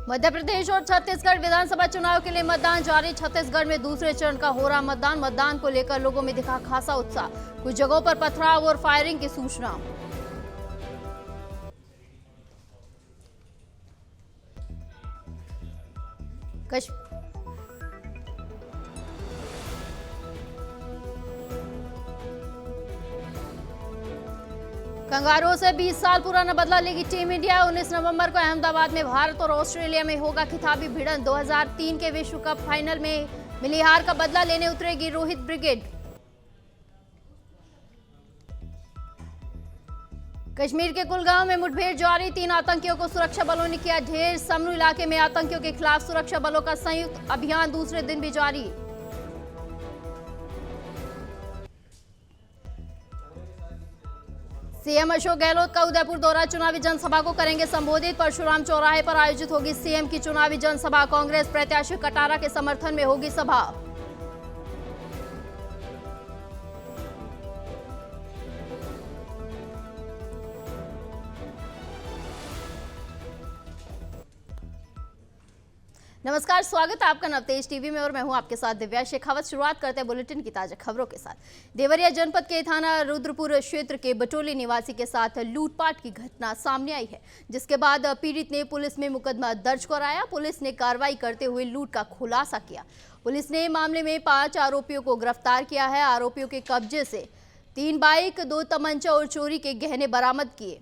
मध्य प्रदेश और छत्तीसगढ़ विधानसभा चुनाव के लिए मतदान जारी। छत्तीसगढ़ में दूसरे चरण का हो रहा मतदान को लेकर लोगों में दिखा खासा उत्साह। कुछ जगहों पर पथराव और फायरिंग की सूचना। कंगारुओं से 20 साल पुराना बदला लेगी टीम इंडिया। 19 नवंबर को अहमदाबाद में भारत और ऑस्ट्रेलिया में होगा खिताबी भिड़ंत। 2003 के विश्व कप फाइनल में मिली हार का बदला लेने उतरेगी रोहित ब्रिगेड। कश्मीर के कुलगांव में मुठभेड़ जारी। 3 आतंकियों को सुरक्षा बलों ने किया ढेर। समनू इलाके में आतंकियों के खिलाफ सुरक्षा बलों का संयुक्त अभियान दूसरे दिन भी जारी। सीएम अशोक गहलोत का उदयपुर दौरा। चुनावी जनसभा को करेंगे संबोधित। परशुराम चौराहे पर आयोजित होगी सीएम की चुनावी जनसभा। कांग्रेस प्रत्याशी कटारा के समर्थन में होगी सभा। नमस्कार, स्वागत है आपका नवतेज टीवी में और मैं हूं आपके साथ दिव्या शेखावत। शुरुआत करते हैं बुलेटिन की ताजा खबरों के साथ। देवरिया जनपद के थाना रुद्रपुर क्षेत्र के बटोली निवासी के साथ लूटपाट की घटना सामने आई है, जिसके बाद पीड़ित ने पुलिस में मुकदमा दर्ज कराया। पुलिस ने कार्रवाई करते हुए लूट का खुलासा किया। पुलिस ने मामले में 5 आरोपियों को गिरफ्तार किया है। आरोपियों के कब्जे से 3 बाइक, 2 तमंचा और चोरी के गहने बरामद किए।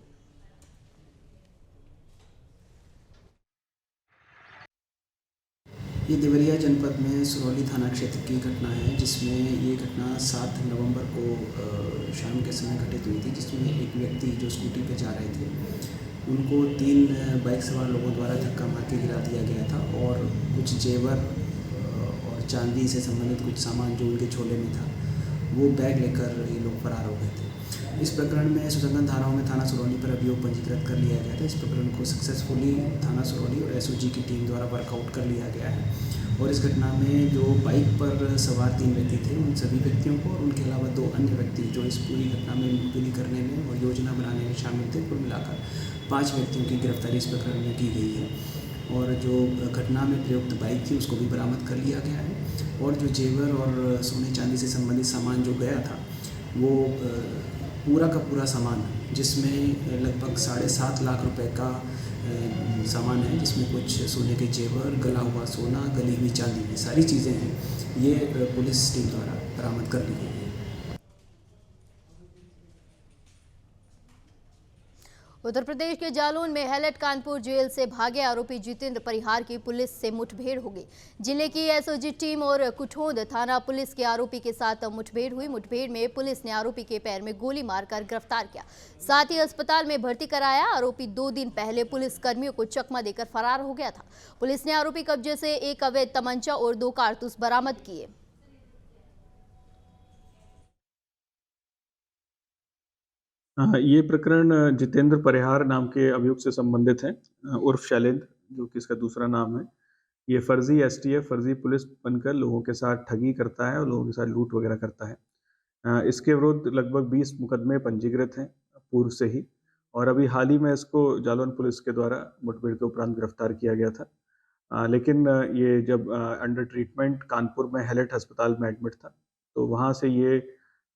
ये देवरिया जनपद में सुरौली थाना क्षेत्र की घटना है, जिसमें ये घटना 7 नवंबर को शाम के समय घटित हुई थी, जिसमें एक व्यक्ति जो स्कूटी पे जा रहे थे उनको 3 बाइक सवार लोगों द्वारा धक्का मार के गिरा दिया गया था और कुछ जेवर और चांदी से संबंधित कुछ सामान जो उनके झोले में था वो बैग लेकर ये लोग फरार हो गए थे। इस प्रकरण में सुसंगत धाराओं में थाना सुरौली पर अभियोग पंजीकृत कर लिया गया था। इस प्रकरण को सक्सेसफुली थाना सुरौली और एसओजी की टीम द्वारा वर्कआउट कर लिया गया है और इस घटना में जो बाइक पर सवार 3 व्यक्ति थे उन सभी व्यक्तियों को और उनके अलावा 2 अन्य व्यक्ति जो इस पूरी घटना में मुखबिरी करने में और योजना बनाने में शामिल थे, कुल मिलाकर 5 व्यक्तियों की गिरफ्तारी इस प्रकरण में की गई है और जो घटना में प्रयुक्त बाइक थी उसको भी बरामद कर लिया गया है और जो जेवर और सोने चांदी से संबंधित सामान जो गया था वो पूरा का पूरा सामान, जिसमें लगभग 7.5 लाख रुपए का सामान है, जिसमें कुछ सोने के जेवर, गला हुआ सोना, गली हुई चांदी, ये सारी चीज़ें हैं, ये पुलिस टीम द्वारा बरामद कर ली गई है। उत्तर प्रदेश के जालौन में हैलेट कानपुर जेल से भागे आरोपी जितेंद्र परिहार की पुलिस से मुठभेड़ हो गई। जिले की एसओजी टीम और कुठोद थाना पुलिस के आरोपी के साथ मुठभेड़ हुई। मुठभेड़ में पुलिस ने आरोपी के पैर में गोली मारकर गिरफ्तार किया, साथ ही अस्पताल में भर्ती कराया। आरोपी 2 दिन पहले पुलिस कर्मियों को चकमा देकर फरार हो गया था। पुलिस ने आरोपी कब्जे से 1 अवैध तमंचा और 2 कारतूस बरामद किए। ये प्रकरण जितेंद्र परिहार नाम के अभियुक्त से संबंधित है, उर्फ शैलेंद्र, जो कि इसका दूसरा नाम है। ये फर्जी एसटीएफ, फर्जी पुलिस बनकर लोगों के साथ ठगी करता है और लोगों के साथ लूट वगैरह करता है। इसके विरुद्ध लगभग 20 मुकदमे पंजीकृत हैं पूर्व से ही और अभी हाल ही में इसको जालौन पुलिस के द्वारा मुठभेड़ के उपरांत गिरफ्तार किया गया था। लेकिन ये जब अंडर ट्रीटमेंट कानपुर में हैलेट अस्पताल में एडमिट था तो वहाँ से ये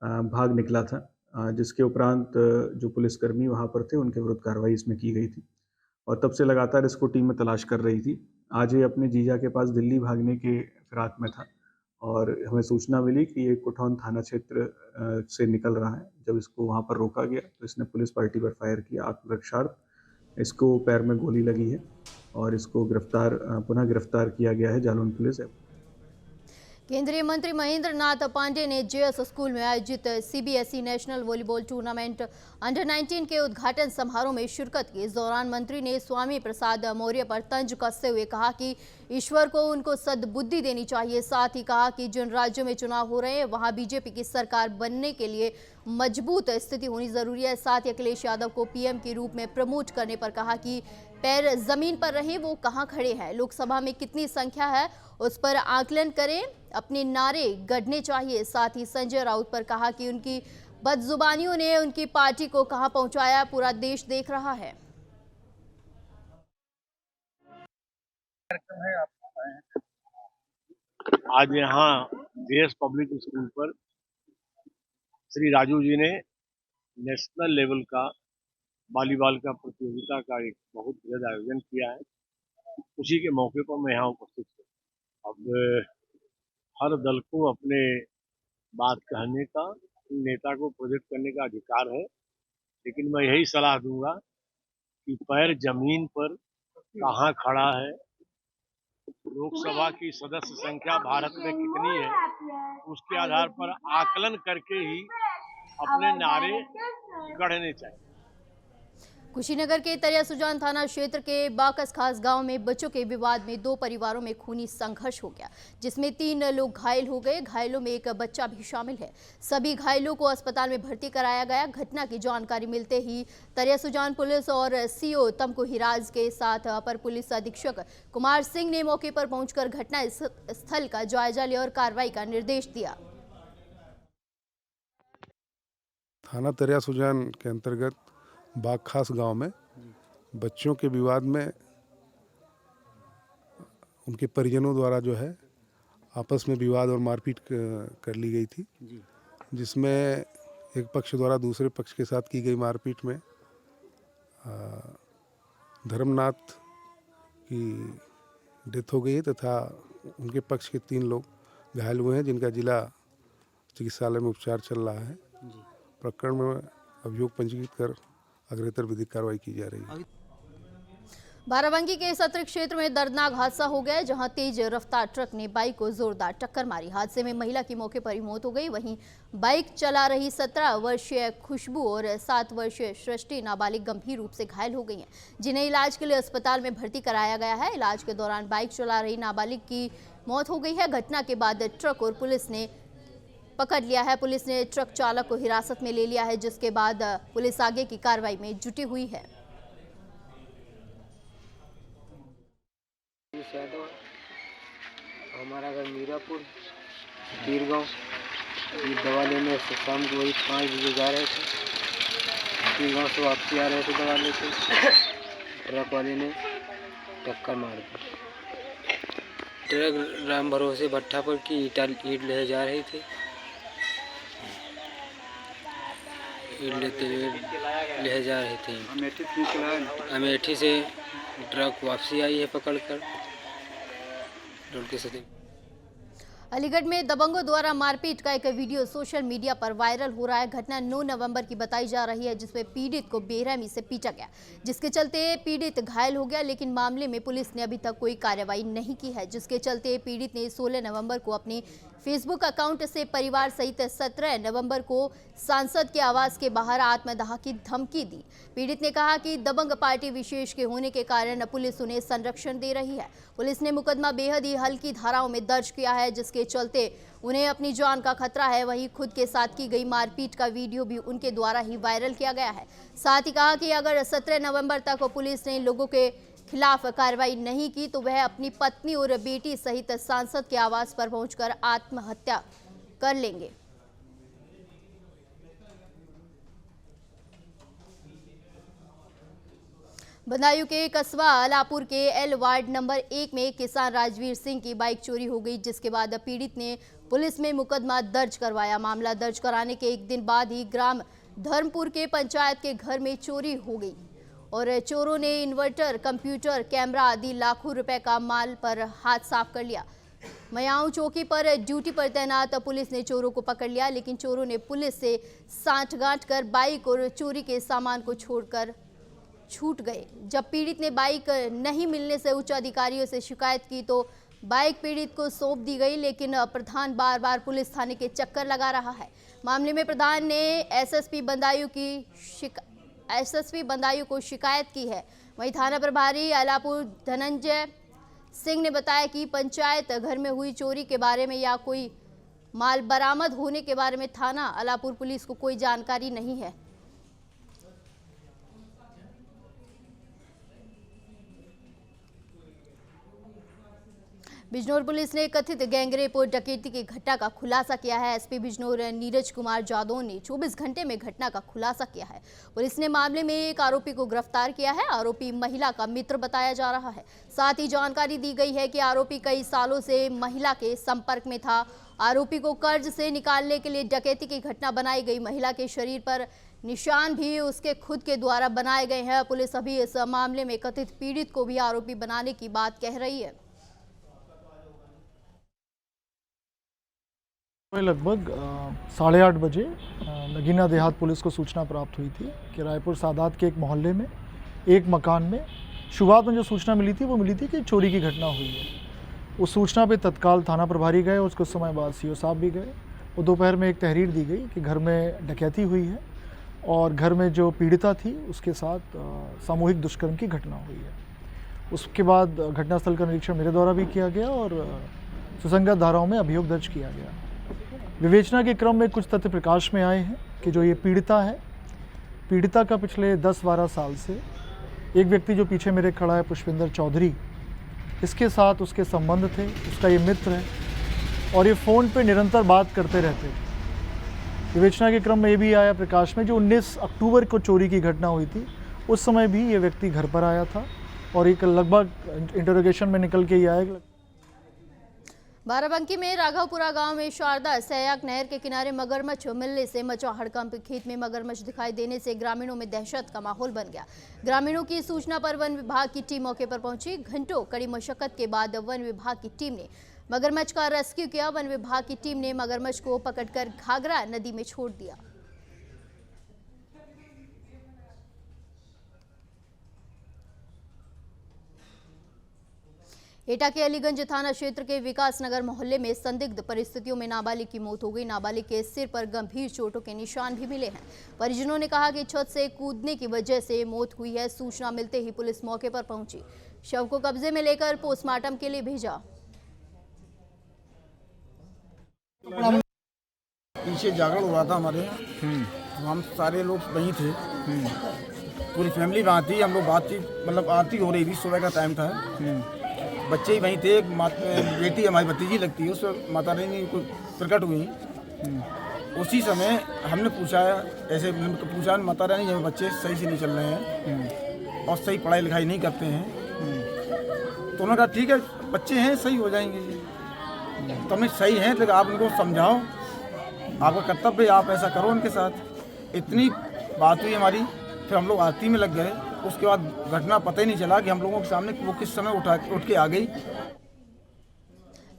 भाग निकला था, जिसके उपरांत जो पुलिसकर्मी वहाँ पर थे उनके विरुद्ध कार्रवाई इसमें की गई थी और तब से लगातार इसको टीम में तलाश कर रही थी। आज ये अपने जीजा के पास दिल्ली भागने के फिराक में था और हमें सूचना मिली कि ये कुठौन थाना क्षेत्र से निकल रहा है। जब इसको वहाँ पर रोका गया तो इसने पुलिस पार्टी पर फायर किया आत्मरक्षार्थ। इसको पैर में गोली लगी है और इसको पुनः गिरफ्तार किया गया है जालौन पुलिस। केंद्रीय मंत्री महेंद्र नाथ पांडे ने जेएस स्कूल में आयोजित CBSE national volleyball tournament under 19 के उद्घाटन समारोह में शिरकत की। इस दौरान मंत्री ने स्वामी प्रसाद मौर्य पर तंज कसते हुए कहा कि ईश्वर को उनको सद्बुद्धि देनी चाहिए। साथ ही कहा कि जिन राज्यों में चुनाव हो रहे हैं वहां बीजेपी की सरकार बनने के लिए मजबूत स्थिति होनी जरूरी है। साथ ही अखिलेश यादव को पीएम के रूप में प्रमोट करने पर कहा कि पैर जमीन पर रहे, वो कहां खड़े हैं, लोकसभा में कितनी संख्या है उस पर आकलन करें, अपने नारे गढ़ने चाहिए। साथ ही संजय राउत पर कहा कि उनकी बदजुबानियों ने उनकी पार्टी को कहां पहुंचाया, पूरा देश देख रहा है। आज यहाँ जेएस पब्लिक स्कूल पर श्री राजू जी ने नेशनल लेवल का वॉलीबॉल का प्रतियोगिता का एक बहुत बृहद आयोजन किया है। उसी के मौके पर मैं यहाँ उपस्थित हूँ। अब हर दल को अपने बात कहने का, नेता को प्रोजेक्ट करने का अधिकार है, लेकिन मैं यही सलाह दूंगा कि पैर जमीन पर कहाँ खड़ा है, लोकसभा की सदस्य संख्या भारत में कितनी है, उसके आधार पर आकलन करके ही अपने नारे गढ़ने चाहिए। कुशीनगर के तरिया सुजान थाना क्षेत्र के बाकस खास गांव में बच्चों के विवाद में 2 परिवारों में खूनी संघर्ष हो गया, जिसमें 3 लोग घायल हो गए। घायलों में एक बच्चा भी शामिल है। सभी घायलों को अस्पताल में भर्ती कराया गया। घटना की जानकारी मिलते ही तरिया सुजान पुलिस और सीओ तमको हिराज के साथ अपर पुलिस अधीक्षक कुमार सिंह ने मौके पर पहुंचकर घटना स्थल का जायजा लिया और कार्रवाई का निर्देश दिया। थाना तरिया सुजान के अंतर्गत बागखास गांव में बच्चों के विवाद में उनके परिजनों द्वारा जो है आपस में विवाद और मारपीट कर ली गई थी, जिसमें एक पक्ष द्वारा दूसरे पक्ष के साथ की गई मारपीट में धर्मनाथ की डेथ हो गई है तथा उनके पक्ष के 3 लोग घायल हुए हैं, जिनका जिला चिकित्सालय में उपचार चल रहा है। प्रकरण में अभियोग पंजीकृत कर अग्रेतर विधिक कार्रवाई की जा रही है। बाराबंकी के सत्र क्षेत्र में दर्दनाक हादसा हो गया, जहां तेज रफ्तार ट्रक ने बाइक को जोरदार टक्कर मारी। हादसे में महिला की मौके पर ही मौत हो गई। वहीं बाइक चला रही 17 वर्षीय खुशबू और 7 वर्षीय सृष्टि नाबालिग गंभीर रूप से घायल हो गई हैं, जिन्हें इलाज के लिए अस्पताल में भर्ती कराया गया है। इलाज के दौरान बाइक चला रही नाबालिग की मौत हो गई है। घटना के बाद ट्रक और पुलिस ने पकड़ लिया है। पुलिस ने ट्रक चालक को हिरासत में ले लिया है, जिसके बाद पुलिस आगे की कार्रवाई में जुटी हुई है। हमारा घर मीरापुर पीरगांव। दवा लेने से शाम को वही 5 बजे जा रहे थे, पीरगांव से वापसी आ रहे थे दवा लेके, ट्रक वाले ने टक्कर मार दी। ट्रक राम भरोसे भट्टापुर की ईट ले जा रही थी। ईट लेते हुए ले जा रहे थे। अमेठी से ट्रक वापसी आई है पकड़कर। अलीगढ़ में दबंगों द्वारा मारपीट का एक वीडियो सोशल मीडिया पर वायरल हो रहा है। घटना 9 नवंबर की बताई जा रही है, जिसमें पीड़ित को बेरहमी से पीटा गया, जिसके चलते पीड़ित घायल हो गया। लेकिन मामले में पुलिस ने अभी तक कोई कार्रवाई नहीं की है, जिसके चलते पीड़ित ने 16 नवंबर को अपने फेसबुक अकाउंट से परिवार सहित 17 नवंबर को सांसद के आवास के बाहर आत्मदाह की धमकी दी। पीड़ित ने कहा कि दबंग पार्टी विशेष के होने के कारण पुलिस उन्हें संरक्षण दे रही है। पुलिस ने मुकदमा बेहद ही हल्की धाराओं में दर्ज किया है, जिसके चलते उन्हें अपनी जान का खतरा है। वहीं खुद के साथ की गई मारपीट का वीडियो भी उनके द्वारा ही वायरल किया गया है। साथ ही कहा कि अगर 17 नवंबर तक पुलिस ने इन लोगों के खिलाफ कार्रवाई नहीं की तो वह अपनी पत्नी और बेटी सहित सांसद के आवास पर पहुंचकर आत्महत्या कर लेंगे। बदायूं के कस्बा अलापुर के एल वार्ड नंबर 1 में किसान राजवीर सिंह की बाइक चोरी हो गई, जिसके बाद पीड़ित ने पुलिस में मुकदमा दर्ज करवाया। मामला दर्ज कराने के एक दिन बाद ही ग्राम धर्मपुर के पंचायत के घर में चोरी हो गई और चोरों ने इन्वर्टर, कंप्यूटर, कैमरा आदि लाखों रुपए का माल पर हाथ साफ कर लिया। मयाऊ चौकी पर ड्यूटी पर तैनात पुलिस ने चोरों को पकड़ लिया, लेकिन चोरों ने पुलिस से सांठगांठ कर बाइक और चोरी के सामान को छोड़कर छूट गए। जब पीड़ित ने बाइक नहीं मिलने से उच्च अधिकारियों से शिकायत की तो बाइक पीड़ित को सौंप दी गई, लेकिन प्रधान बार बार पुलिस थाने के चक्कर लगा रहा है। मामले में प्रधान ने एसएसपी बदायूं को शिकायत की है। वहीं थाना प्रभारी अलापुर धनंजय सिंह ने बताया कि पंचायत घर में हुई चोरी के बारे में या कोई माल बरामद होने के बारे में थाना अलापुर पुलिस को कोई जानकारी नहीं है। बिजनौर पुलिस ने कथित गैंगरेप और डकैती की घटना का खुलासा किया है। एसपी बिजनौर नीरज कुमार जादव ने 24 घंटे में घटना का खुलासा किया है। पुलिस ने मामले में एक आरोपी को गिरफ्तार किया है। आरोपी महिला का मित्र बताया जा रहा है। साथ ही जानकारी दी गई है कि आरोपी कई सालों से महिला के संपर्क में था। आरोपी को कर्ज से निकालने के लिए डकैती की घटना बनाई गई। महिला के शरीर पर निशान भी उसके खुद के द्वारा बनाए गए हैं। पुलिस अभी इस मामले में कथित पीड़ित को भी आरोपी बनाने की बात कह रही है। लगभग 8:30 बजे नगीना देहात पुलिस को सूचना प्राप्त हुई थी कि रायपुर सादात के एक मोहल्ले में एक मकान में शुरुआत में जो सूचना मिली थी वो मिली थी कि चोरी की घटना हुई है। उस सूचना पे तत्काल थाना प्रभारी गए। उसके समय बाद सीओ साहब भी गए। वो दोपहर में एक तहरीर दी गई कि घर में डकैती हुई है और घर में जो पीड़िता थी उसके साथ सामूहिक दुष्कर्म की घटना हुई है। उसके बाद घटनास्थल का निरीक्षण मेरे द्वारा भी किया गया और सुसंगत धाराओं में अभियोग दर्ज किया गया। विवेचना के क्रम में कुछ तथ्य प्रकाश में आए हैं कि जो ये पीड़िता है, पीड़िता का पिछले 10-12 साल से एक व्यक्ति जो पीछे मेरे खड़ा है पुष्पिंदर चौधरी, इसके साथ उसके संबंध थे। उसका ये मित्र है और ये फ़ोन पे निरंतर बात करते रहते थे। विवेचना के क्रम में ये भी आया प्रकाश में जो 19 अक्टूबर को चोरी की घटना हुई थी, उस समय भी ये व्यक्ति घर पर आया था और एक लगभग इंटरोगेशन में निकल के ये आया। बाराबंकी में राघवपुरा गांव में शारदा सयाक नहर के किनारे मगरमच्छ मिलने से मचा हड़कंप। खेत में मगरमच्छ दिखाई देने से ग्रामीणों में दहशत का माहौल बन गया। ग्रामीणों की सूचना पर वन विभाग की टीम मौके पर पहुंची। घंटों कड़ी मशक्कत के बाद वन विभाग की टीम ने मगरमच्छ का रेस्क्यू किया। वन विभाग की टीम ने मगरमच्छ को पकड़कर घाघरा नदी में छोड़ दिया। एटा के अलीगंज थाना क्षेत्र के विकास नगर मोहल्ले में संदिग्ध परिस्थितियों में नाबालिग की मौत हो गई। नाबालिग के सिर पर गंभीर चोटों के निशान भी मिले हैं। परिजनों ने कहा कि छत से कूदने की वजह से मौत हुई है। सूचना मिलते ही पुलिस मौके पर पहुंची। शव को कब्जे में लेकर पोस्टमार्टम के लिए भेजा। पीछे जागरण हुआ था हमारे यहाँ, हम सारे लोग वहीं थे, पूरी फैमिली वहाँ थी। हम लोग बातचीत मतलब आरती हो रही थी, सुबह का टाइम था। बच्चे ही वहीं थे। एक बेटी हमारी भतीजी लगती है, उसमें माता रानी को प्रकट हुई। उसी समय हमने पूछा, ऐसे पूछा माता रानी जब बच्चे सही से नहीं चल रहे हैं और सही पढ़ाई लिखाई नहीं करते हैं, तो उन्होंने कहा ठीक है बच्चे हैं सही हो जाएंगे। तो हमने सही हैं लेकिन आप उनको समझाओ, आपका कर्तव्य, आप ऐसा करो उनके साथ। इतनी बात हुई हमारी। फिर हम लोग आरती में लग गए। उसके बाद घटना पता ही नहीं चला कि हम लोगों के सामने वो किस समय उठ के आ गई।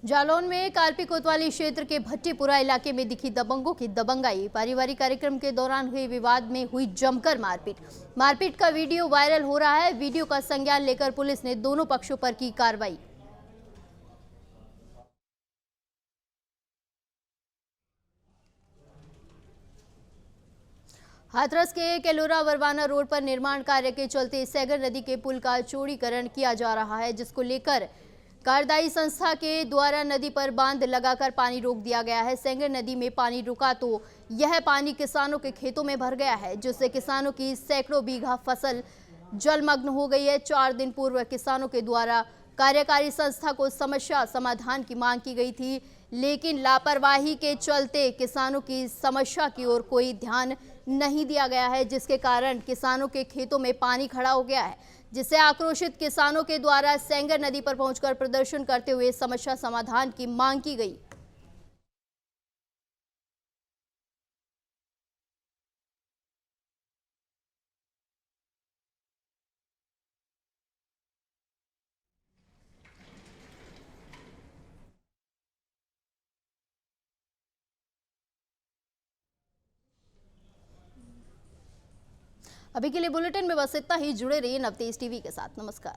जालौन में कार्पी कोतवाली क्षेत्र के भट्टीपुरा इलाके में दिखी दबंगों की दबंगाई। पारिवारिक कार्यक्रम के दौरान हुए विवाद में हुई जमकर मारपीट का वीडियो वायरल हो रहा है। वीडियो का संज्ञान लेकर पुलिस ने दोनों पक्षों पर की कार्रवाई। हाथरस के केलोरा वरवाना रोड पर निर्माण कार्य के चलते सैगर नदी के पुल का चौड़ीकरण किया जा रहा है, जिसको लेकर कार्यदायी संस्था के द्वारा नदी पर बांध लगाकर पानी रोक दिया गया है। सैगर नदी में पानी रुका तो यह पानी किसानों के खेतों में भर गया है, जिससे किसानों की सैकड़ों बीघा फसल जलमग्न हो गई है। 4 दिन पूर्व किसानों के द्वारा कार्यकारी संस्था को समस्या समाधान की मांग की गई थी, लेकिन लापरवाही के चलते किसानों की समस्या की ओर कोई ध्यान नहीं दिया गया है, जिसके कारण किसानों के खेतों में पानी खड़ा हो गया है, जिससे आक्रोशित किसानों के द्वारा सेंगर नदी पर पहुंचकर प्रदर्शन करते हुए समस्या समाधान की मांग की गई। अभी के लिए बुलेटिन में बस इतना ही। जुड़े रहिए नवतेज टीवी के साथ। नमस्कार।